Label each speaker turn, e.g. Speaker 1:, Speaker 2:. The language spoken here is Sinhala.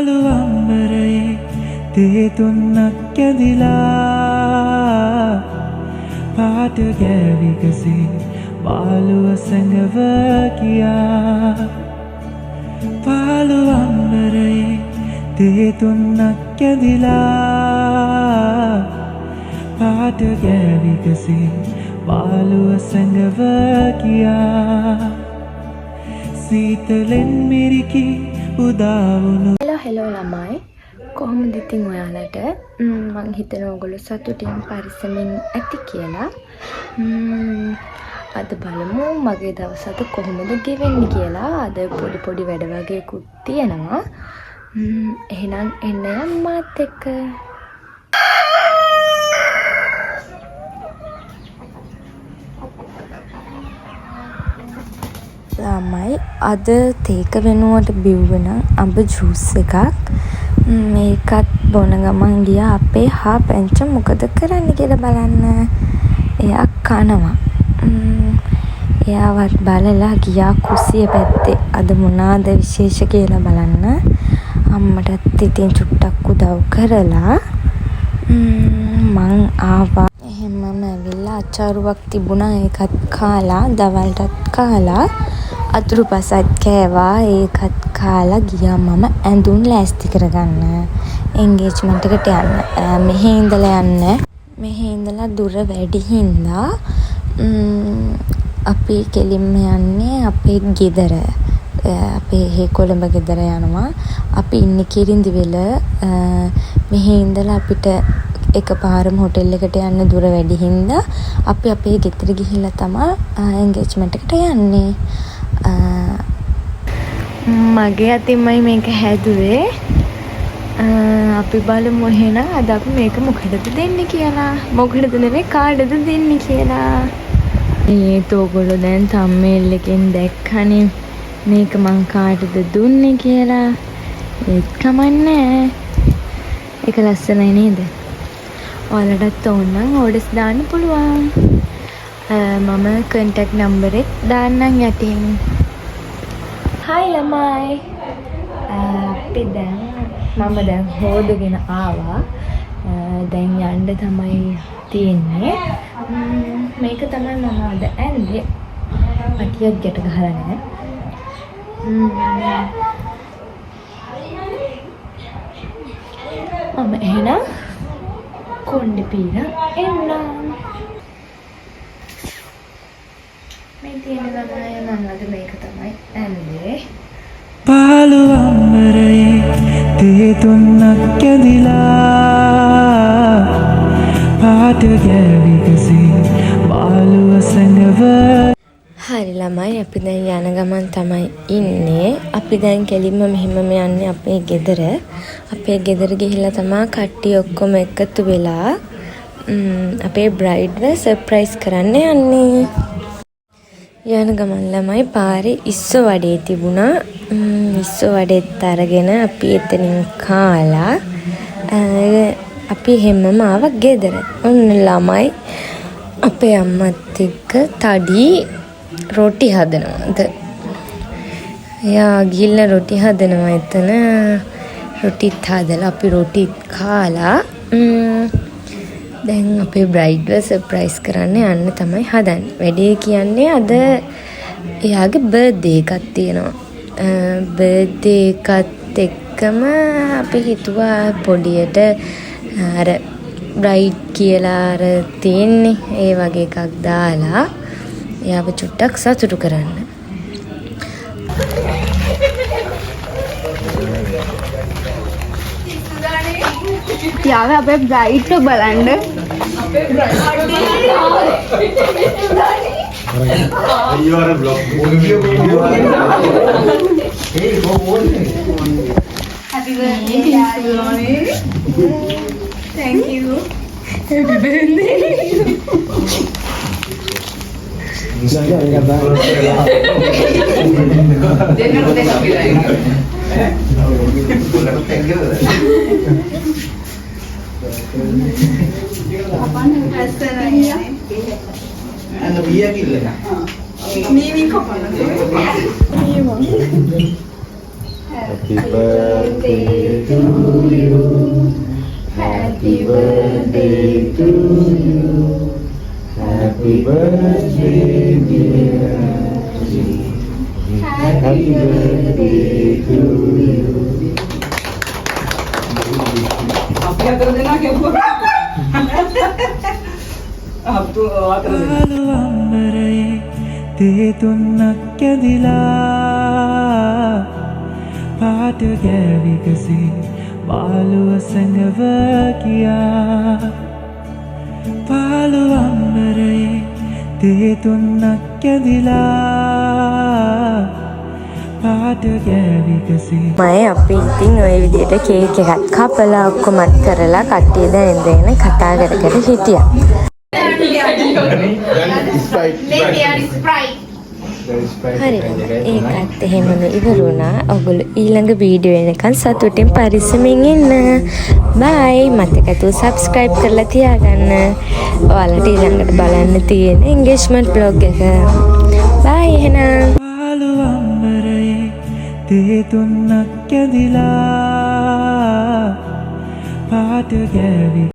Speaker 1: පාළු අම්බරයේ තේ තුන්නක් ඇදිලා පාට ගෑවිකසේ මාළුව සැඟව කියා පාළු අම්බරයේ තේ තුන්නක් ඇදිලා පාට ගෑවිකසේ මාළුව සැඟව කියා සීතලෙන් මිරිකි උදාවුණු
Speaker 2: හෙලෝ ළමයි කොහොමද ඉතින් ඔයාලට මං හිතනවා ඔයගොල්ලෝ සතුටින් පරිස්සමින් ඇති කියලා අද බලමු මගේ දවස් අද කොහොමද ගෙවෙන්නේ කියලා අද පොඩි වැඩ වගේකුත් තියෙනවා එහෙනම් එන්න මාත් එක්ක ළමයි අද තේක වෙනුවට බිව්වන අඹ ජූස් එකක් මේකත් බොන ගමන් ගියා අපේ හා පැංච මොකද කරන්න කියලා බලන්න එයා කනවා එයාවත් බලලා ගියා කුසිය පැත්තේ අද මොනවාද විශේෂ කියලා බලන්න අම්මටත් ඉතින් චුට්ටක් උදව් කරලා මං ආවා එහෙමම ඇවිල්ලා අචාරුවක් තිබුණා ඒකත් කාලා දවල්ටත් කාලා අතුරු පසත් කෑවා ඒකත් කාලා ගියා මම ඇඳුම් ලෑස්ති කරගන්න එන්ගේජ්මන්ට් එකට යන්න මෙහෙ ඉඳලා දුර වැඩි හින්දා අපි කෙලින්ම යන්නේ අපේ ගෙදර අපේ හේකොළඹ ගෙදර යනවා අපි ඉන්නේ කිරින්දිවෙල මෙහෙ ඉඳලා අපිට එකපාරම හොටෙල් එකට යන්න දුර වැඩි හින්දා අපි අපේ ගෙදර ගිහිල්ලා තමයි එන්ගේජ්මන්ට් එකට යන්නේ මගේ අතින්මයි මේක හැදුවේ අපි බලමු එහෙනම් අද අපි මේක මොකටද දෙන්නේ කියලා මොකටද නෙවෙයි කාටද දෙන්නේ කියලා ඒත් ඔයගොල්ලෝ දැන් තම්මේල් එකෙන් දැක්කනේ මේක මං කාටද දුන්නේ කියලා ඒත් කමන්නේ ඒක ලස්සනයි නේද ඔයාලටත් ඕන නම් ඕඩර්ස් දාන්න පුළුවන් මම contact number එක දාන්නම් යටින් Hi ළමයි අපි මම දැන් හොදගෙන ආවා දැන් යන්න තමයි තියෙන්නේ මේක තමයි මම අද ඇඳේ අටියක් ගැට ගහලා නැහැ මම එහෙනම් කොණ්ඩෙ පීලා එන්නම් මේ තියෙන ළමයි මම අද මේක තමයි ඇඳේ
Speaker 1: පාළු අම්බරයේ තේ තුන්නක් ඇදිලා පාට ගෑවිකසේ මාළුව සැඟව
Speaker 2: හරි ළමයි අපි දැන් යන ගමන් තමයි ඉන්නේ අපි දැන් කෙලින්ම මෙහෙම යන්නේ අපේ ගෙදර ගිහිල්ලා තමයි කට්ටිය ඔක්කොම එකතු වෙලා අපේ බ්‍රයිඩ්ව සර්ප්‍රයිස් කරන්න යන්නේ යන ගමන් ළමයි පාරේ ඉස්සෝ වඩේ තිබුණා ඉස්සෝ වඩේත් අරගෙන අපි එතනින් කාලා අපි හැමම ආවා ගෙදර ඔන්න ළමයි අපේ අම්මත් එක්ක තඩි රොටි හදනවාද එයා ගිහිල්ලා රොටි හදනවා එතන රොටිත් හදලා අපි රොටිත් කාලා දැන් අපේ බ්‍රයිඩ්ව සර්ප්‍රයිස් කරන්න යන්න තමයි හදන්නේ වැඩේ කියන්නේ අද එයාගේ බර්ත්ඩේ එකක් තියෙනවා බර්ත්ඩේ එකත් එක්කම අපි හිතුවා පොඩියට අර බ්‍රයිඩ් කියලා අර තියෙන්නේ ඒ වගේ එකක් දාලා එයාව චුට්ටක් සතුටු කරන්න
Speaker 3: යාව අපේ බ්‍රයිඩ් එක බලන්න
Speaker 4: You are a vlog. Hey, go on.
Speaker 3: Happy birthday, Daddy. Thank you. Happy birthday.
Speaker 4: And the beer killer.
Speaker 3: Mimi, come on.
Speaker 4: Happy birthday to you. Happy birthday to you. Happy birthday, dear Archie. Happy birthday to you.
Speaker 1: පාළු අම්බරයේ තේ තුන්නක් ඇදිලා පාට ගෑවිකසේ මාළුව සැඟව ගියා පාළු අම්බරයේ තේ තුන්නක් ඇදිලා පාට ගෑවිකසේ
Speaker 2: මම අපි ඉතින් ওই විදිහට කේක් එකක් කපලා ඔක්කොමත් කරලා කට්ටිය දැන් දැන් කතා කර කර හිටියා. හරි ඒකත් එහෙමම ඉවර වුණා. ඔයගොල්ලෝ ඊළඟ වීඩියෝ එනකන් සතුටින් පරිස්සමින් ඉන්න. බයි. මතකතු සබ්ස්ක්‍රයිබ් කරලා තියාගන්න. ඔයාලට ඊළඟට බලන්න තියෙන එන්ගේජ්මන්ට් බ්ලොග් එක. බයි එහෙනම්.
Speaker 1: පාළු අම්බරයේ තේ තුන්නක් ඇදිලා පාට ගෑවි